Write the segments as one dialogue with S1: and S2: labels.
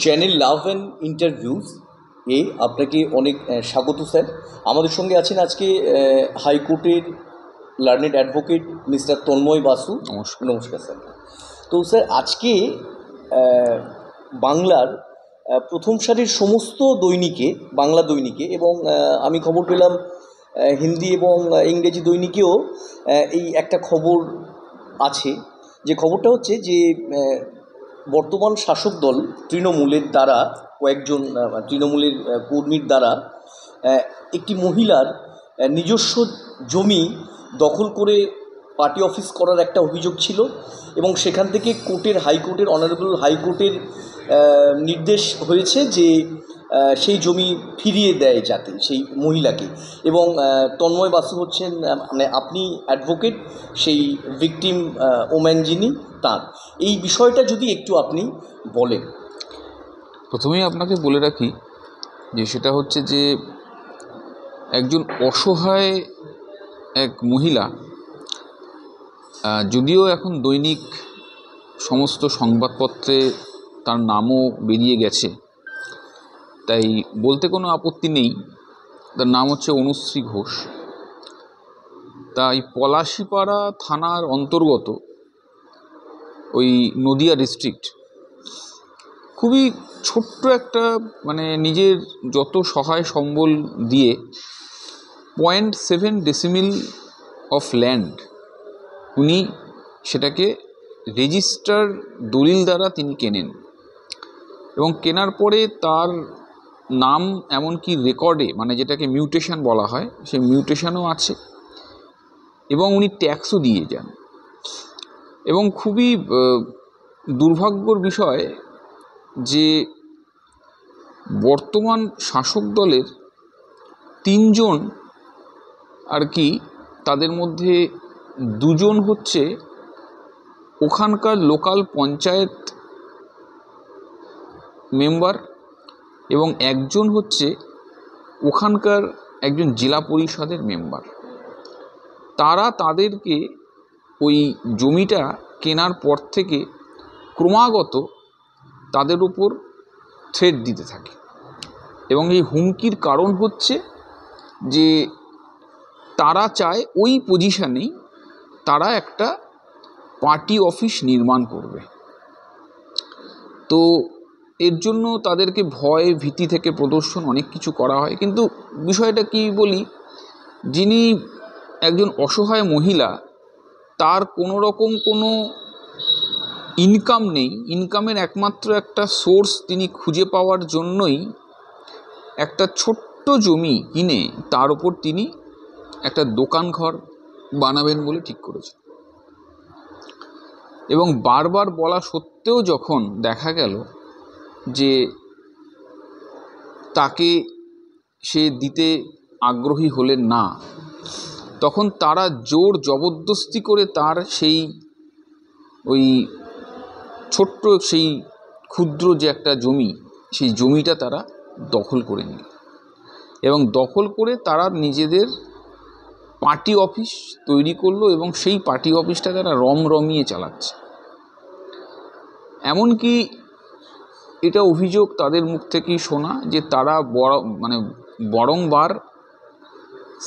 S1: Channel love and interviews এ আপনাকে অনেক স্বাগত স্যার। আমাদের সঙ্গে আছেন আজকে হাইকোর্টের learned advocate mister Tanmoy Basu.
S2: নমস্কার।
S1: নমস্কার স্যার। তো স্যার আজকে বাংলার প্রথম সারির সমস্ত দৈনিকে, বাংলা দৈনিকে এবং আমি খবর পেলাম হিন্দি এবং ইংরেজি দৈনিকেও এই একটা খবর আছে, যে খবরটা হচ্ছে যে বর্তমান শাসক দল তৃণমূলের দ্বারা কয়েকজন তৃণমূলের কর্মীর দ্বারা একটি মহিলার নিজস্ব জমি দখল করে পার্টি অফিস করার একটা অভিযোগ ছিল এবং সেখান থেকে হাইকোর্টের অনারেবল হাইকোর্টের নির্দেশ হয়েছে যে সেই জমি ফিরিয়ে দেয় যাতে সেই মহিলাকে। এবং তন্ময় বাসু হচ্ছেন, মানে আপনি অ্যাডভোকেট সেই ভিকটিম ওম্যান যিনি, তার এই বিষয়টা যদি একটু আপনি বলেন।
S2: প্রথমেই আপনাকে বলে রাখি যে সেটা হচ্ছে যে একজন অসহায় এক মহিলা, যদিও এখন দৈনিক সমস্ত সংবাদপত্রে তার নামও বেরিয়ে গেছে, তাই বলতে কোনো আপত্তি নেই। তার নাম হচ্ছে অনুশ্রী ঘোষ। তাই পলাশিপাড়া থানার অন্তর্গত ওই নদিয়া ডিস্ট্রিক্ট, খুবই ছোট্ট একটা, মানে নিজের যত সহায় সম্বল দিয়ে 0.7 ডেসিমিল অফ ল্যান্ড উনি সেটাকে রেজিস্টার দলিল দ্বারা তিনি কেনেন এবং কেনার পরে তার নাম এমনকি রেকর্ডে, মানে যেটাকে মিউটেশন বলা হয়, সেই মিউটেশনও আছে এবং উনি ট্যাক্সও দিয়ে যান। এবং খুবই দুর্ভাগ্যর বিষয় যে বর্তমান শাসক দলের 3 জন আর কি, তাদের মধ্যে 2 জন হচ্ছে ওখানকার লোকাল পঞ্চায়েত মেম্বার এবং একজন হচ্ছে ওখানকার একজন জেলা পরিষদের মেম্বার। তারা তাদেরকে ওই জমিটা কেনার পর থেকে ক্রমাগত তাদের উপর থ্রেট দিতে থাকে এবং এই হুমকির কারণ হচ্ছে যে তারা চায় ওই পজিশনেই তারা একটা পার্টি অফিস নির্মাণ করবে। তো এর জন্য তাদেরকে ভয় ভীতি থেকে প্রদর্শন অনেক কিছু করা হয়। কিন্তু বিষয়টা কি বলি, যিনি একজন অসহায় মহিলা, তার কোনো রকম কোনো ইনকাম নেই, ইনকামের একমাত্র একটা সোর্স তিনি খুঁজে পাওয়ার জন্যই একটা ছোট্ট জমি কিনে তার উপর তিনি একটা দোকান ঘর বানাবেন বলে ঠিক করেছেন। এবং বারবার বলা সত্ত্বেও যখন দেখা গেল যে তাকে সে দিতে আগ্রহী হলেন না, তখন তারা জোর জবরদস্তি করে তার সেই ওই ছোট্ট সেই ক্ষুদ্র যে একটা জমি, সেই জমিটা তারা দখল করে নিল এবং দখল করে তারা নিজেদের পার্টি অফিস তৈরি করলো এবং সেই পার্টি অফিসটা তারা রমরমিয়ে চালাচ্ছে। এমনকি এটা অভিযোগ তাদের মুখ থেকেই শোনা যে তারা বারংবার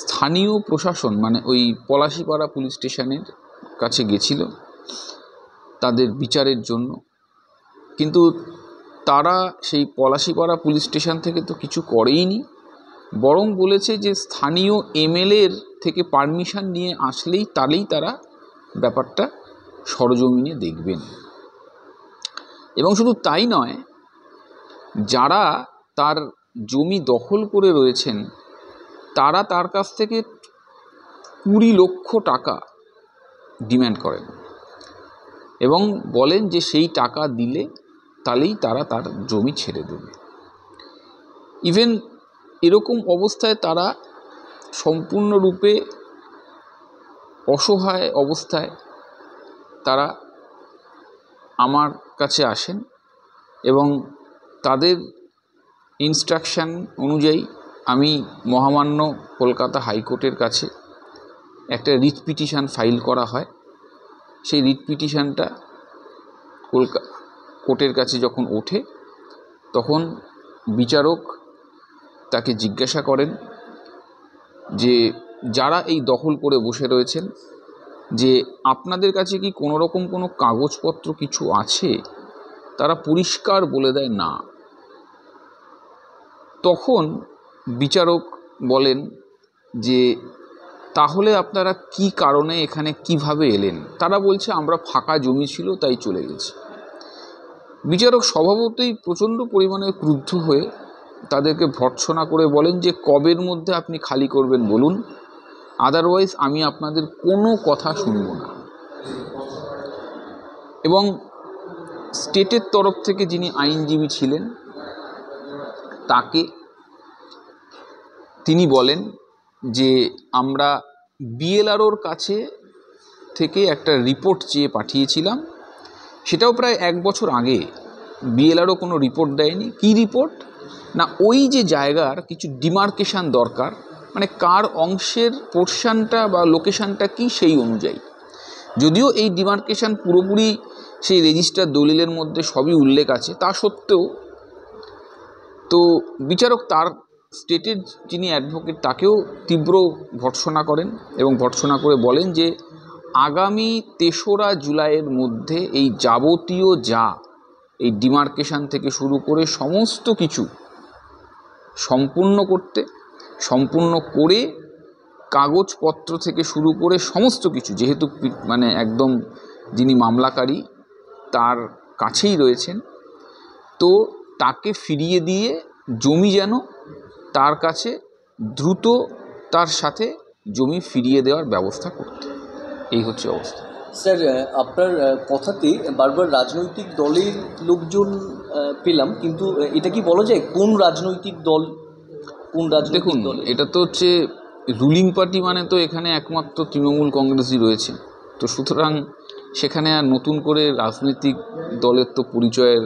S2: স্থানীয় প্রশাসন, মানে ওই পলাশিপাড়া পুলিশ স্টেশনের কাছে গেছিল তাদের বিচারের জন্য, কিন্তু তারা সেই পলাশিপাড়া পুলিশ স্টেশন থেকে তো কিছু করেইনি, বরং বলেছে যে স্থানীয় এমএলএর থেকে পারমিশন নিয়ে আসলেই তারা ব্যাপারটা সরজমিনে দেখবেন। এবং শুধু তাই নয়, যারা তার জমি দখল করে রয়েছেন তারা তার কাছ থেকে 20 লক্ষ টাকা ডিম্যান্ড করেন এবং বলেন যে সেই টাকা দিলে তাহলেই তারা তার জমি ছেড়ে দেবে। ইভেন এরকম অবস্থায় তারা সম্পূর্ণরূপে অসহায় অবস্থায় তারা আমার কাছে আসেন এবং তাদের ইনস্ট্রাকশান অনুযায়ী আমি মহামান্য কলকাতা হাইকোর্টের কাছে একটা রিট পিটিশন ফাইল করা হয়। সেই রিট পিটিশনটা কোর্টের কাছে যখন ওঠে, তখন বিচারক তাকে জিজ্ঞাসা করেন যে যারা এই দখল করে বসে রয়েছেন, যে আপনাদের কাছে কি কোনো রকম কোনো কাগজপত্র কিছু আছে? তারা পরিষ্কার বলে দেয় না। তখন বিচারক বলেন যে তাহলে আপনারা কি কারণে এখানে কিভাবে এলেন? তারা বলছে আমরা ফাঁকা জমি ছিল তাই চলে গেছি। বিচারক স্বভাবতই প্রচণ্ড পরিমাণে ক্রুদ্ধ হয়ে তাদেরকে ভর্ৎসনা করে বলেন যে কবের মধ্যে আপনি খালি করবেন বলুন, আদারওয়াইজ আমি আপনাদের কোনো কথা শুনব না। এবং স্টেটের তরফ থেকে যিনি আইনজীবী ছিলেন তিনি বলেন যে আমরা বিএলআরওর কাছে থেকে একটা রিপোর্ট চেয়ে পাঠিয়েছিলাম, সেটাও প্রায় 1 বছর আগে। বিএলআরও কোনো রিপোর্ট দেয়নি। কি রিপোর্ট না, ওই যে জায়গার কিছু ডিমার্কেশান দরকার, মানে কার অংশের পোর্শনটা বা লোকেশানটা কি সেই অনুযায়ী। যদিও এই ডিমার্কেশান পুরোপুরি সেই রেজিস্টার দলিলের মধ্যে সবই উল্লেখ আছে, তা সত্ত্বেও তো বিচারক তার স্টেটের যিনি অ্যাডভোকেট তাকেও তীব্র ভর্ৎসনা করেন এবং ভর্ৎসনা করে বলেন যে আগামী 3রা জুলাইয়ের মধ্যে এই যাবতীয় এই ডিমার্কেশান থেকে শুরু করে সমস্ত কিছু সম্পূর্ণ করে কাগজপত্র থেকে শুরু করে সমস্ত কিছু, যেহেতু মানে একদম যিনি মামলাকারী তার কাছেই রয়েছেন, তো তাকে ফিরিয়ে দিয়ে জমি যেন তার কাছে দ্রুত তার সাথে জমি ফিরিয়ে দেওয়ার ব্যবস্থা করতে। এই হচ্ছে অবস্থা।
S1: স্যার, আপনার কথাতে বারবার রাজনৈতিক দলের লোকজন পেলাম, কিন্তু এটা কি বলা যায় কোন রাজনৈতিক দল?
S2: দেখুন, এটা তো হচ্ছে রুলিং পার্টি, মানে তো এখানে একমাত্র তৃণমূল কংগ্রেসই রয়েছে। তো সুতরাং সেখানে আর নতুন করে রাজনৈতিক দলের তো পরিচয়ের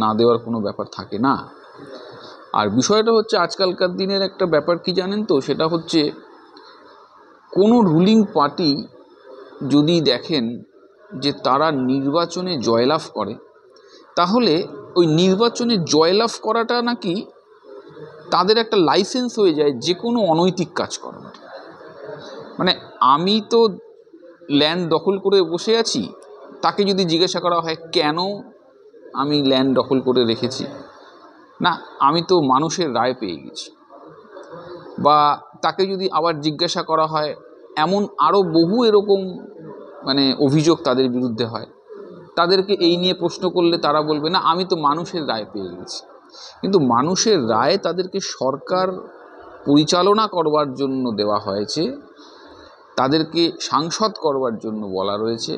S2: না দেওয়ার কোনো ব্যাপার থাকে না। আর বিষয়টা হচ্ছে আজকালকার দিনের একটা ব্যাপার কি জানেন তো, সেটা হচ্ছে কোনো রুলিং পার্টি যদি দেখেন যে তারা নির্বাচনে জয়লাভ করে, তাহলে ওই নির্বাচনে জয়লাভ করাটা নাকি তাদের একটা লাইসেন্স হয়ে যায় যে কোনো অনৈতিক কাজ করার। মানে আমি তো ল্যান্ড দখল করে বসে আছি, তাকে যদি জিজ্ঞাসা করা হয় কেন আমি ল্যান্ড দখল করে রেখেছি, না আমি তো মানুষের রায় পেয়ে গেছি। বা তাকে যদি আবার জিজ্ঞাসা করা হয়, এমন আরও বহু এরকম মানে অভিযোগ তাদের বিরুদ্ধে হয়, তাদেরকে এই নিয়ে প্রশ্ন করলে তারা বলবে না আমি তো মানুষের রায় পেয়ে গেছি। কিন্তু মানুষের রায় তাদেরকে সরকার পরিচালনা করবার জন্য দেওয়া হয়েছে, তাদেরকে সাংসদ করবার জন্য বলা রয়েছে,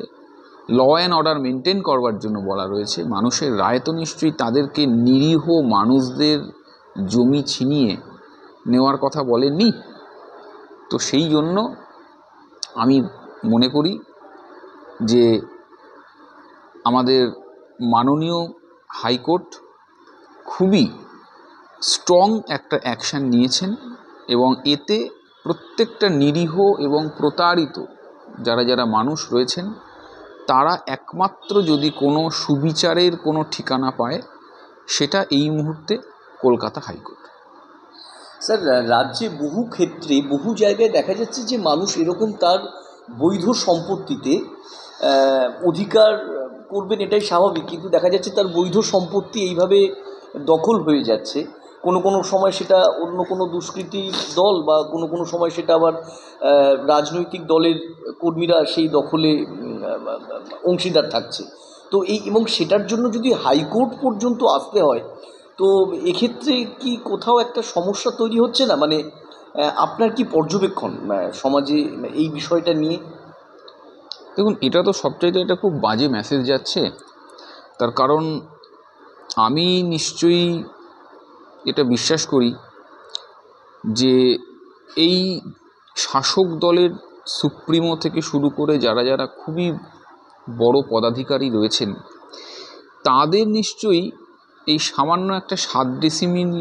S2: ল অ্যান্ড অর্ডার মেনটেন করবার জন্য বলা রয়েছে। মানুষের রায় তো নিশ্চয়ই তাদেরকে নিরীহ মানুষদের জমি ছিনিয়ে নেওয়ার কথা বলেননি। তো সেই জন্য আমি মনে করি যে আমাদের মাননীয় হাইকোর্ট খুবই স্ট্রং একটা অ্যাকশান নিয়েছেন এবং এতে প্রত্যেকটা নিরীহ এবং প্রতারিত যারা মানুষ রয়েছেন তারা একমাত্র যদি কোনো সুবিচারের কোনো ঠিকানা পায়, সেটা এই মুহূর্তে কলকাতা হাইকোর্ট।
S1: স্যার, রাজ্যে বহু ক্ষেত্রে বহু জায়গায় দেখা যাচ্ছে যে মানুষ এরকম তার বৈধ সম্পত্তিতে অধিকার করবেন, এটাই স্বাভাবিক, কিন্তু দেখা যাচ্ছে তার বৈধ সম্পত্তি এইভাবে দখল হয়ে যাচ্ছে। কোনো সময় সেটা অন্য কোনো দুষ্কৃতী দল বা কোনো সময় সেটা আবার রাজনৈতিক দলের কর্মীরা সেই দখলে অংশীদার থাকছে। তো এবং সেটার জন্য যদি হাইকোর্ট পর্যন্ত আসতে হয়, তো এক্ষেত্রে কি কোথাও একটা সমস্যা তৈরি হচ্ছে না? মানে আপনার কি পর্যবেক্ষণ সমাজে এই বিষয়টা নিয়ে?
S2: দেখুন, এটা তো সবচাইতে একটা খুব বাজে মেসেজ যাচ্ছে। তার কারণ আমি নিশ্চয়ই এটা বিশ্বাস করি যে এই শাসক দলের সুপ্রিমো থেকে শুরু করে যারা খুবই বড় পদাধিকারী রয়েছেন, তাদের নিশ্চয়ই এই সামান্য একটা 7 ডেসিমিল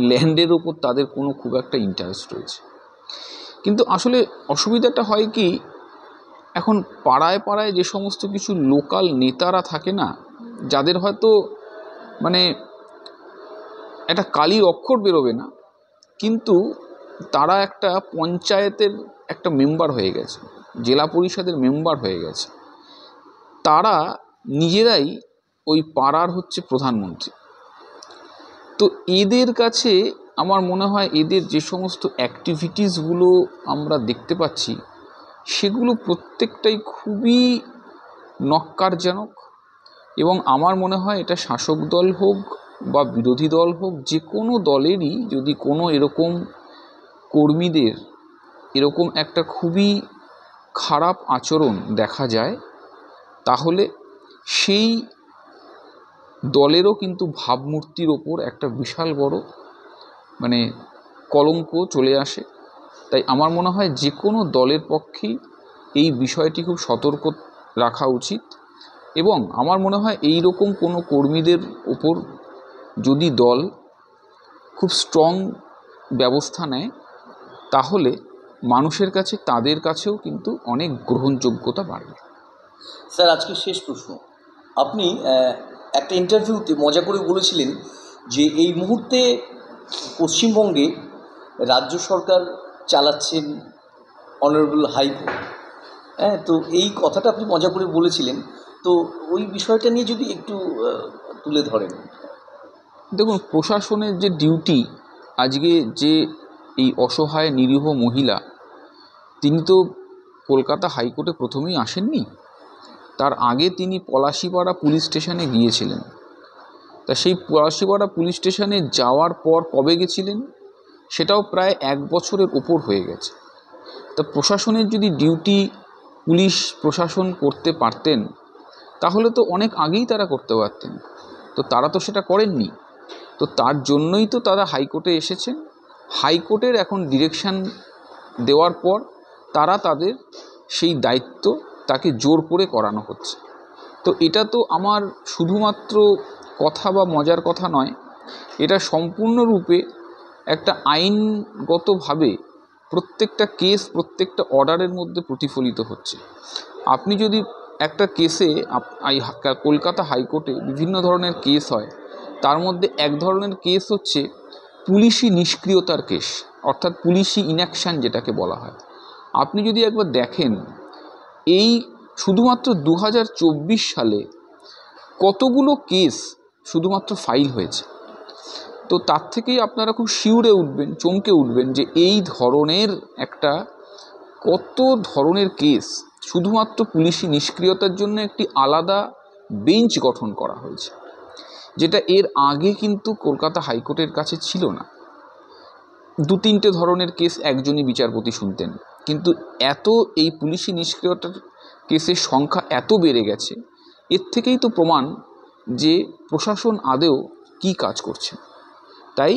S2: ল্যান্ডের ওপর তাদের কোনো খুব একটা ইন্টারেস্ট রয়েছে। কিন্তু আসলে অসুবিধাটা হয় কি, এখন পাড়ায় পাড়ায় যে সমস্ত কিছু লোকাল নেতারা থাকে না, যাদের হয়তো মানে একটা কালির অক্ষর বেরোবে না, কিন্তু তারা একটা পঞ্চায়েতের একটা মেম্বার হয়ে গেছে, জেলা পরিষদের মেম্বার হয়ে গেছে, তারা নিজেরাই ওই পাড়ার হচ্ছে প্রধানমন্ত্রী। তো এদের কাছে আমার মনে হয় এদের যে সমস্ত অ্যাক্টিভিটিসগুলো আমরা দেখতে পাচ্ছি সেগুলো প্রত্যেকটাই খুবই নক্কারজনক, এবং আমার মনে হয় এটা শাসক দল হোক বা বিরোধী দল হোক, যে কোনো দলেরই যদি কোনো এরকম কর্মীদের এরকম একটা খুবই খারাপ আচরণ দেখা যায়, তাহলে সেই দলেরও কিন্তু ভাবমূর্তির ওপর একটা বিশাল বড় কলঙ্ক চলে আসে। তাই আমার মনে হয় যে কোনো দলের পক্ষেই এই বিষয়টি খুব সতর্ক রাখা উচিত, এবং আমার মনে হয় এই রকম কোনো কর্মীদের ওপর যদি দল খুব স্ট্রং ব্যবস্থা নেয়, তাহলে মানুষের কাছে তাদের কাছেও কিন্তু অনেক গ্রহণযোগ্যতা বাড়বে।
S1: স্যার, আজকে শেষ প্রশ্ন। আপনি একটা ইন্টারভিউতে মজা করে বলেছিলেন যে এই মুহূর্তে পশ্চিমবঙ্গে রাজ্য সরকার চালাচ্ছেন অনারেবল হাইকোর্ট। হ্যাঁ, তো এই কথাটা আপনি মজা করে বলেছিলেন, তো ওই বিষয়টা নিয়ে যদি একটু তুলে ধরেন।
S2: দেখুন, প্রশাসনের যে ডিউটি, আজকে যে এই অসহায় নিরীহ মহিলা, তিনি তো কলকাতা হাইকোর্টে প্রথমেই আসেননি, তার আগে তিনি পলাশিপাড়া পুলিশ স্টেশনে গিয়েছিলেন। তা সেই পলাশিপাড়া পুলিশ স্টেশনে যাওয়ার পর কবে গেছিলেন, সেটাও প্রায় 1 বছরের ওপর হয়ে গেছে। তা প্রশাসনের যদি ডিউটি পুলিশ প্রশাসন করতে পারতেন, তাহলে তো অনেক আগেই তারা করতে পারতেন, তো তারা তো সেটা করেননি। তো তার জন্যই তো তারা হাইকোর্টে এসেছেন। হাইকোর্টের এখন ডিরেকশান দেওয়ার পর তারা তাদের সেই দায়িত্ব তাকে জোর করে করানো হচ্ছে। তো এটা তো আমার শুধুমাত্র কথা বা মজার কথা নয়, এটা সম্পূর্ণরূপে একটা আইনগতভাবে প্রত্যেকটা কেস, প্রত্যেকটা অর্ডারের মধ্যে প্রতিফলিত হচ্ছে। আপনি যদি একটা কেসে কলকাতা হাইকোর্টে বিভিন্ন ধরনের কেস হয়, তার মধ্যে এক ধরনের কেস হচ্ছে পুলিশি নিষ্ক্রিয়তার কেস, অর্থাৎ পুলিশি ইনঅ্যাকশান যেটাকে বলা হয়। আপনি যদি একবার দেখেন এই শুধুমাত্র 2024 সালে কতগুলো কেস শুধুমাত্র ফাইল হয়েছে, তো তার থেকেই আপনারা খুব শিউরে উঠবেন, চমকে উঠবেন যে এই ধরনের একটা কত ধরনের কেস শুধুমাত্র পুলিশি নিষ্ক্রিয়তার জন্য একটি আলাদা বেঞ্চ গঠন করা হয়েছে, যেটা এর আগে কিন্তু কলকাতা হাইকোর্টের কাছে ছিল না। 2-3টে ধরনের কেস একজনই বিচারপতি শুনতেন, কিন্তু এত এই পুলিশি নিষ্ক্রিয়তার কেসের সংখ্যা এত বেড়ে গেছে, এর থেকেই তো প্রমাণ যে প্রশাসন আদৌ কী কাজ করছে। তাই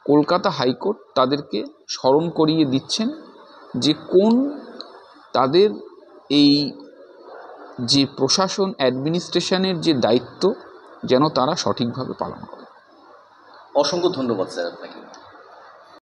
S2: কলকাতা হাইকোর্ট তাদেরকে স্মরণ করিয়ে দিচ্ছেন যে কোন তাদের এই যে প্রশাসন অ্যাডমিনিস্ট্রেশনের যে দায়িত্ব যেন তারা সঠিকভাবে পালন করে।
S1: অসংখ্য ধন্যবাদ স্যার আপনাকে।